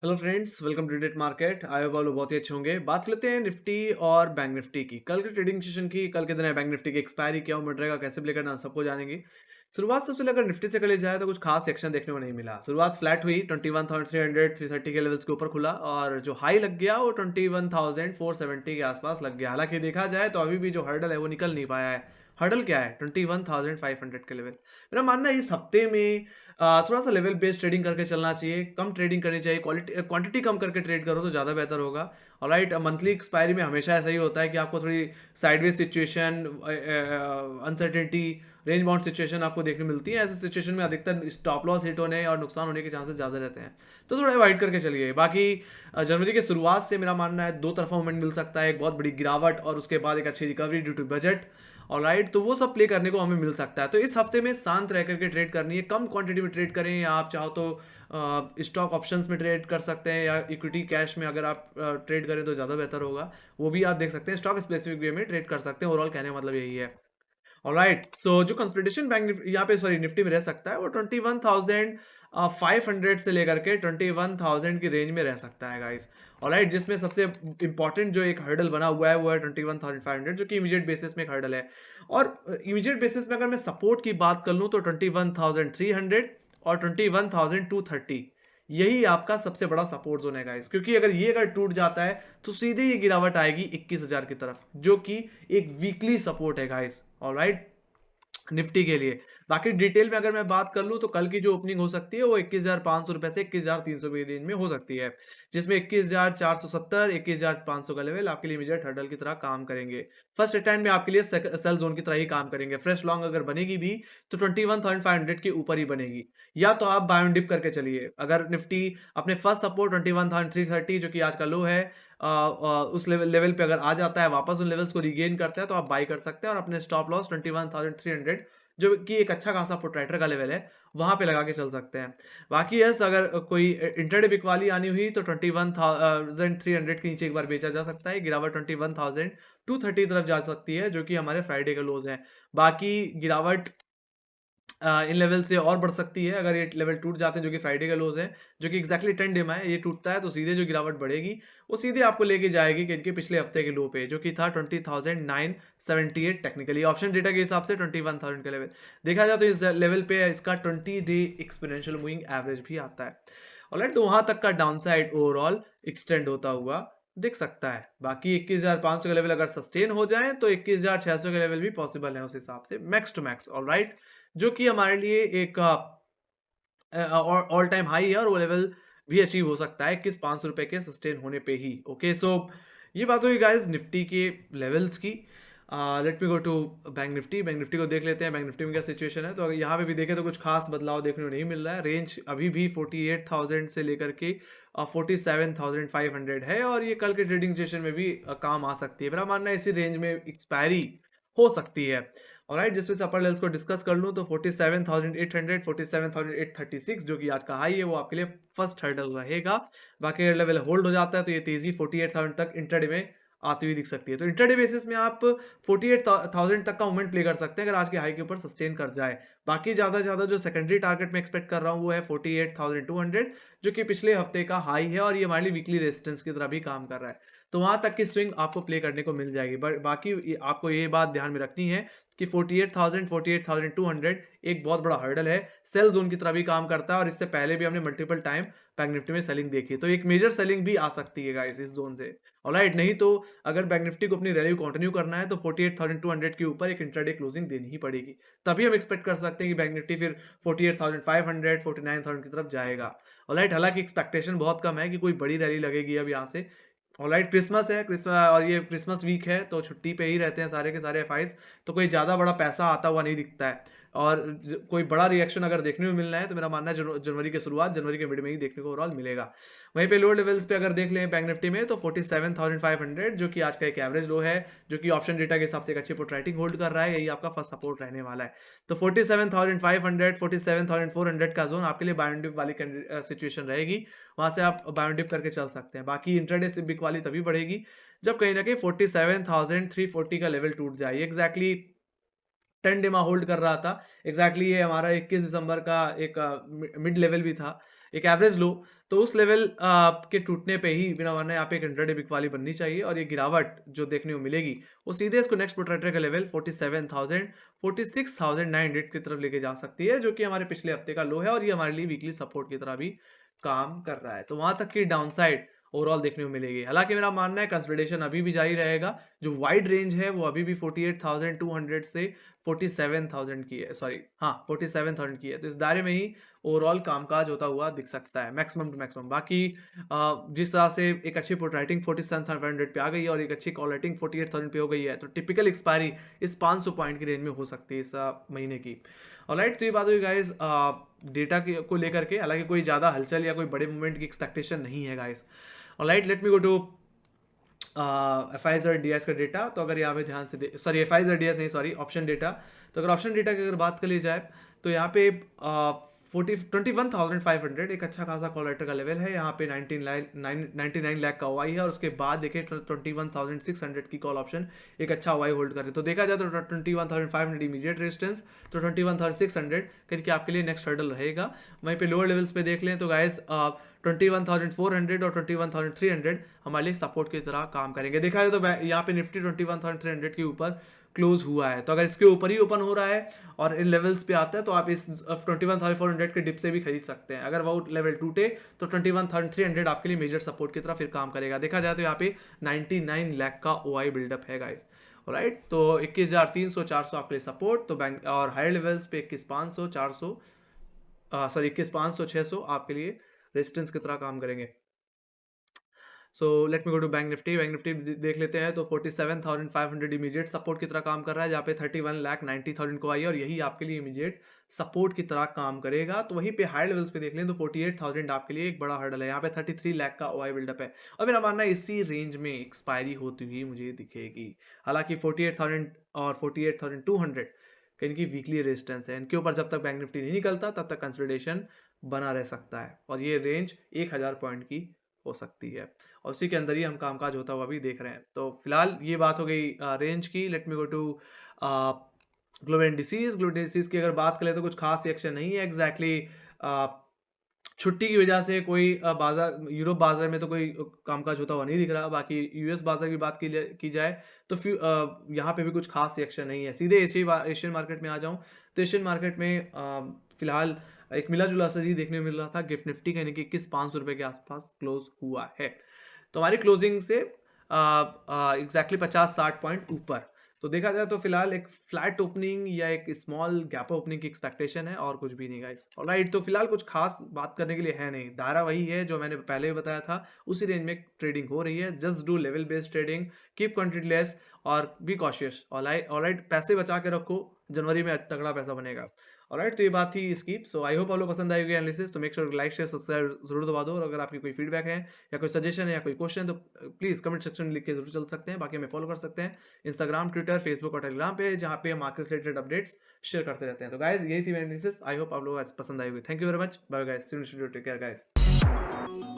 Hello friends, welcome to date market. आए वाले बहुत ही अच्छे होंगे। बात लेते हैं निफ्टी और बैंक निफ्टी की। कल के ट्रेडिंग सेशन की, कल के दिन है बैंक निफ्टी की एक्सपायरी क्या मिल रहेगा, कैसे प्ले करना, सबको जानेंगे। शुरुआत सबसे लेकर निफ्टी से करी जाए तो कुछ खास एक्शन देखने को नहीं मिला। शुरुआत फ्लैट हुई, 21,300 330 के लेवल्स के ऊपर खुला और जो हाई लग गया वो 21,470 के आसपास लग गया। हालांकि देखा जाए तो अभी भी जो हर्डल है वो निकल नहीं पाया है। हर्डल क्या है? 21,500 के लेवल। मेरा मानना है इस हफ्ते में थोड़ा सा लेवल बेस्ड ट्रेडिंग करके चलना चाहिए, कम ट्रेडिंग करनी चाहिए, क्वालिटी क्वांटिटी कम करके ट्रेड करो तो ज़्यादा बेहतर होगा। ऑलराइट, मंथली एक्सपायरी में हमेशा ऐसा ही होता है कि आपको थोड़ी sideways situation, uncertainty, range bound situation आपको देखने मिलती है। ऐसे सिचुएशन में अधिकतर स्टॉप लॉस हिट होने और नुकसान होने के चांसेस ज़्यादा रहते हैं, तो थोड़ा अवॉइड करके चलिए। बाकी जनवरी के शुरुआत से मेरा मानना है दो तरफा मूवमेंट मिल सकता है, एक बहुत बड़ी गिरावट और उसके बाद एक अच्छी recovery due to budget. Alright, तो वो सब प्ले करने को हमें मिल सकता है। तो इस हफ्ते में शांत रह करके ट्रेड करनी है, कम क्वांटिटी में ट्रेड करें, या आप चाहो तो स्टॉक ऑप्शंस में ट्रेड कर सकते हैं, या इक्विटी कैश में अगर आप ट्रेड करें तो ज़्यादा बेहतर होगा। वो भी आप देख सकते हैं, स्टॉक स्पेसिफिक वे में ट्रेड कर सकते हैं। ओवरऑल कहने का मतलब यही है। ऑलराइट, सो जो कंसोलिडेशन बैंक यहाँ पे सॉरी निफ्टी में रह सकता है वो 21,500 से लेकर के 21,000 की रेंज में रह सकता है गाइस। ऑलराइट, जिसमें सबसे इंपॉर्टेंट जो एक हर्डल बना हुआ है वो है 21,500, जो कि इमीडिएट बेसिस में एक हर्डल है। और इमीडिएट बेसिस में अगर मैं सपोर्ट की बात कर लूँ तो 21,300 और 21,230, यही आपका सबसे बड़ा सपोर्ट जोन है गाइस। क्योंकि अगर टूट जाता है तो सीधे ये गिरावट आएगी 21,000 की तरफ, जो कि एक वीकली सपोर्ट है गाइस। ऑलराइट, निफ्टी के लिए। बाकी डिटेल में अगर मैं बात कर लूँ तो कल की जो ओपनिंग हो सकती है वो 21,500 रुपए से 21,300 की रेंज में हो सकती है, जिसमें 21,470 21,500 का लेवल आपके लिए इमीडिएट हर्डल की तरह काम करेंगे। फर्स्ट रिटर्न में आपके लिए सेल जोन की तरह ही काम करेंगे। फ्रेश लॉन्ग अगर बनेगी भी तो 21,500 के ऊपर ही बनेगी, या तो आप बाय ऑन डिप करके चलिए। अगर निफ्टी अपने फर्स्ट सपोर्ट 21,330 जो कि आज का लो है, उस लेवल पे अगर आ जाता है, वापस उन लेवल्स को रिगेन करता है, तो आप बाई कर सकते हैं और अपने स्टॉप लॉस 21,300, जो कि एक अच्छा खासा प्रोट्रैक्टर का लेवल है, वहां पे लगा के चल सकते हैं। बाकी यस, अगर कोई इंटरडे बिक वाली आनी हुई तो 21,300 के नीचे एक बार बेचा जा सकता है। गिरावट 21,230 तरफ जा सकती है, जो कि हमारे फ्राइडे के लोज हैं। बाकी गिरावट इन लेवल से और बढ़ सकती है अगर ये लेवल टूट जाते हैं, जो कि फ्राइडे का लोज है, जो कि एग्जैक्टली 10 डे में है। ये टूटता है तो सीधे जो गिरावट बढ़ेगी वो सीधे आपको लेके जाएगी कि इनके पिछले हफ्ते के लो पे, जो कि था 20,978। टेक्निकली ऑप्शन डेटा के हिसाब से 21,000 का लेवल देखा जाए तो इस लेवल पे इसका 20 डे एक्सपोनेंशियल मूविंग एवरेज भी आता है। ऑलराइट, तो वहां तक का डाउन साइड ओवरऑल एक्सटेंड होता हुआ दिख सकता है। बाकी 21,500 का लेवल अगर सस्टेन हो जाए तो 21,600 के लेवल भी पॉसिबल है उस हिसाब से, मैक्स टू मैक्स। ऑलराइट, जो कि हमारे लिए एक ऑल टाइम हाई है, और वो लेवल भी अचीव हो सकता है 21,500 के सस्टेन होने पे ही। ओके, सो ये बात हुई गाइस निफ्टी के लेवल्स की। Let me go to bank Nifty को देख लेते हैं। बैंक निफ्टी में क्या सिचुएशन है, तो अगर यहाँ पे भी देखें तो कुछ खास बदलाव देखने को नहीं मिल रहा है। रेंज अभी भी 48,000 से लेकर के 47,500 है, और ये कल के ट्रेडिंग सेशन में भी काम आ सकती है। मेरा मानना है इसी रेंज में एक्सपायरी हो सकती है। ऑलराइट, जिसमें से अपर लेवल्स को डिस्कस कर लूँ तो 47,800 47,836 जो कि आज का हाई है, वो आपके लिए फर्स्ट हर्डल रहेगा। बाकी अगर लेवल होल्ड हो जाता है तो ये तेजी 48,000 तक इंट्राडे में आती हुई दिख सकती है। तो इंट्राडे बेसिस में आप 48,000 तक का मूवमेंट प्ले कर सकते हैं अगर आज के हाई के ऊपर सस्टेन कर जाए। बाकी ज़्यादा से ज़्यादा जो सेकेंडरी टारगेट मैं एक्सपेक्ट कर रहा हूँ वो है 48,200, जो कि पिछले हफ्ते का हाई है, और ये हमारे लिए वीकली रेजिस्टेंस की तरह भी काम कर रहा है। तो वहां तक की स्विंग आपको प्ले करने को मिल जाएगी। बट बाकी आपको ये बात ध्यान में रखनी है कि 48,000 48,200 एक बहुत बड़ा हर्डल है, सेल जोन की तरह भी काम करता है, और इससे पहले भी हमने मल्टीपल टाइम बैंक निफ्टी में सेलिंग देखी, तो एक मेजर सेलिंग भी आ सकती है गाइस इस जोन से। ऑलराइट, नहीं तो अगर बैंक निफ्टी को अपनी रैली कंटिन्यू करना है तो 48,200 के ऊपर एक इंट्राडे क्लोजिंग देनी ही पड़ेगी, तभी हम एक्सपेक्ट कर सकते हैं कि बैंक निफ्टी फिर 48,500 49,000 की तरफ जाएगा। ऑलराइट, हालांकि एक्सपेक्टेशन बहुत कम है कि कोई बड़ी रैली लगेगी अब यहाँ से। ऑलराइट, क्रिसमस है, क्रिसमस और ये क्रिसमस वीक है, तो छुट्टी पे ही रहते हैं सारे के सारे एफआईज, तो कोई ज़्यादा बड़ा पैसा आता हुआ नहीं दिखता है। और कोई बड़ा रिएक्शन अगर देखने को मिलना है तो मेरा मानना है जनवरी की शुरुआत, जनवरी के मिड में ही देखने को ओवरऑल मिलेगा। वहीं पे लोअर लेवल्स पे अगर देख लें बैंक निफ्टी में तो 47,500 जो कि आज का एक एवरेज लो है, जो कि ऑप्शन डेटा के हिसाब से एक अच्छी प्रोट्रैक्टिंग होल्ड कर रहा है, यही आपका फर्स्ट सपोर्ट रहने वाला है। तो 47,500 47,400 का जोन आपके लिए बाय एंड डिप वाली सिचुएशन रहेगी, वहां से आप बाय एंड डिप करके चल सकते हैं। बाकी इंट्राडे से बिक वाली तभी बढ़ेगी जब कहीं ना कहीं 47,340 का लेवल टूट जाए। एग्जैक्टली 10 डे में होल्ड कर रहा था। एग्जैक्टली ये हमारा 21 दिसंबर का एक मिड लेवल भी था। एक एवरेज लो, तो उस लेवल के टूटने पे ही बिना वरना यहाँ पे एक 100 डे वीक वाली बननी चाहिए और ये गिरावट जो देखने को मिलेगी वो सीधे इसको नेक्स्ट प्रोट्रैक्टर का लेवल 47,000 46,900 की तरफ लेके जा सकती है, जो कि हमारे पिछले हफ्ते का लो है और ये हमारे लिए वीकली सपोर्ट की तरह भी काम कर रहा है। तो वहां तक की डाउनसाइड ओवरऑल देखने को मिलेगी। हालांकि मेरा मानना है कंसोलिडेशन अभी भी जारी रहेगा। जो वाइड रेंज है वो अभी भी 48,200 से 47,000 की है, सॉरी हाँ 47,000 की है। तो इस दायरे में ही ओवरऑल कामकाज होता हुआ दिख सकता है मैक्सिमम टू मैक्सिमम। बाकी जिस तरह से एक अच्छी पुट राइटिंग 47,500 पे आ गई है और एक अच्छी कॉल राइटिंग 48,000 पे हो गई है, तो टिपिकल एक्सपायरी इस 500 पॉइंट की रेंज में हो सकती है इस महीने की। ऑलराइट, तो ये बात हुई गाइस डेटा को लेकर के। हालांकि कोई ज़्यादा हलचल या कोई बड़े मूवमेंट की एक्सपेक्टेशन नहीं है guys. Alright, let me go to FIs और DIs का डेटा। तो अगर यहाँ पे ध्यान से सॉरी FIs और DIs नहीं, सॉरी ऑप्शन डेटा। तो अगर ऑप्शन डेटा की अगर बात कर ली जाए तो यहाँ पे 21,500 एक अच्छा खासा कॉल राइटर का लेवल है। यहाँ पे 99 लाख का OI है और उसके बाद देखिए 21,600 की कॉल ऑप्शन एक अच्छा OI होल्ड करे। तो देखा जाए तो 21,500 इमीडिएट रेजिस्टेंस, तो 21,600 करके आपके लिए नेक्स्ट हर्डल रहेगा। वहीं पे लोअर लेवल्स पे देख लें तो गाइस 21,400 और 21,300 हमारे लिए सपोर्ट की तरह काम करेंगे। देखा जाए तो यहाँ पे निफ्टी 21,300 के ऊपर क्लोज हुआ है। तो अगर इसके ऊपर ही ओपन हो रहा है और इन लेवल्स पे आता है तो आप इस 21,400 के डिप से भी खरीद सकते हैं। अगर वो लेवल टूटे तो 21,300 आपके लिए मेजर सपोर्ट की तरह फिर काम करेगा। देखा जाए तो यहाँ पे 99 लाख का OI बिल्डअप है गाइस। राइट, तो 21,300 400 आपके लिए सपोर्ट, तो बैंक और हायर लेवल्स पे 21,500 400 सॉरी 21,500 600 आपके लिए रेजिस्टेंस की तरह काम करेंगे। So let me go to bank Nifty देख लेते हैं। तो 47,500 इमीडिएट सपोर्ट की तरह काम कर रहा है, जहाँ पे 31,90,000 को आई है और यही आपके लिए इमीडिएट सपोर्ट की तरह काम करेगा। तो वहीं पे हाई लेवल्स पे देख लें तो 48,000 आपके लिए एक बड़ा हर्डल है। यहाँ पे 33 लाख का OI बिल्डअप है और मेरा मानना है इसी रेंज में एक्सपायरी होती हुई मुझे दिखेगी। हालांकि 48,000 और 48,200 इनकी वीकली रेजिस्टेंस है। इनके ऊपर जब तक बैंक निफ्टी नहीं निकलता तब तक कंसोलिडेशन बना रह सकता है और ये रेंज 1,000 पॉइंट की हो सकती है और उसी के अंदर ही हम कामकाज होता हुआ भी देख रहे हैं। तो फिलहाल ये बात हो गई रेंज की। Let me go to global indices की अगर बात करें तो कुछ खास रिएक्शन नहीं है एग्जैक्टली। छुट्टी की वजह से कोई बाजार यूरोप बाजार में तो कोई कामकाज होता हुआ नहीं दिख रहा। बाकी US बाजार की बात की जाए तो यहाँ पे भी कुछ खास रिएक्शन नहीं है। सीधे एशियन मार्केट में आ जाऊँ तो एशियन मार्केट में फिलहाल एक मिला जुला असर ही देखने को मिल रहा था। गिफ्ट निफ्टी का यानी कि 21,500 के आसपास क्लोज हुआ है। तो हमारी क्लोजिंग से एग्जैक्टली 50-60 पॉइंट ऊपर। तो देखा जाए तो फिलहाल एक फ्लैट ओपनिंग या एक स्मॉल गैप ओपनिंग की एक्सपेक्टेशन है और कुछ भी नहीं गाइस। ऑलराइट, तो फिलहाल कुछ खास बात करने के लिए है नहीं। दायरा वही है जो मैंने पहले भी बताया था, उसी रेंज में ट्रेडिंग हो रही है। Just do level based trading, keep quantity less और बी कॉशियस। ऑलराइट, पैसे बचा के रखो, जनवरी में तगड़ा पैसा बनेगा। ऑलराइट, तो ये बात थी इसकी। सो आई होप आप लोग पसंद आएगी एनालिसिस। तो make sure like share subscribe जरूर दबा दो और अगर आपकी कोई फीडबैक है या कोई सजेशन है या कोई क्वेश्चन तो प्लीज कमेंट सेक्शन में लिख के जरूर चल सकते हैं। बाकी हमें फॉलो कर सकते हैं इंस्टाग्राम, ट्विटर, फेसबुक और टेलीग्राम पे, जहाँ पे मार्केट रिलेटेड अपडेट्स शेयर करते रहते हैं। तो गाइज यही थी मेरी एनालिसिस। आई होप आप लोग आज पसंद आएगी। Thank you very much. Bye guys, take care guys.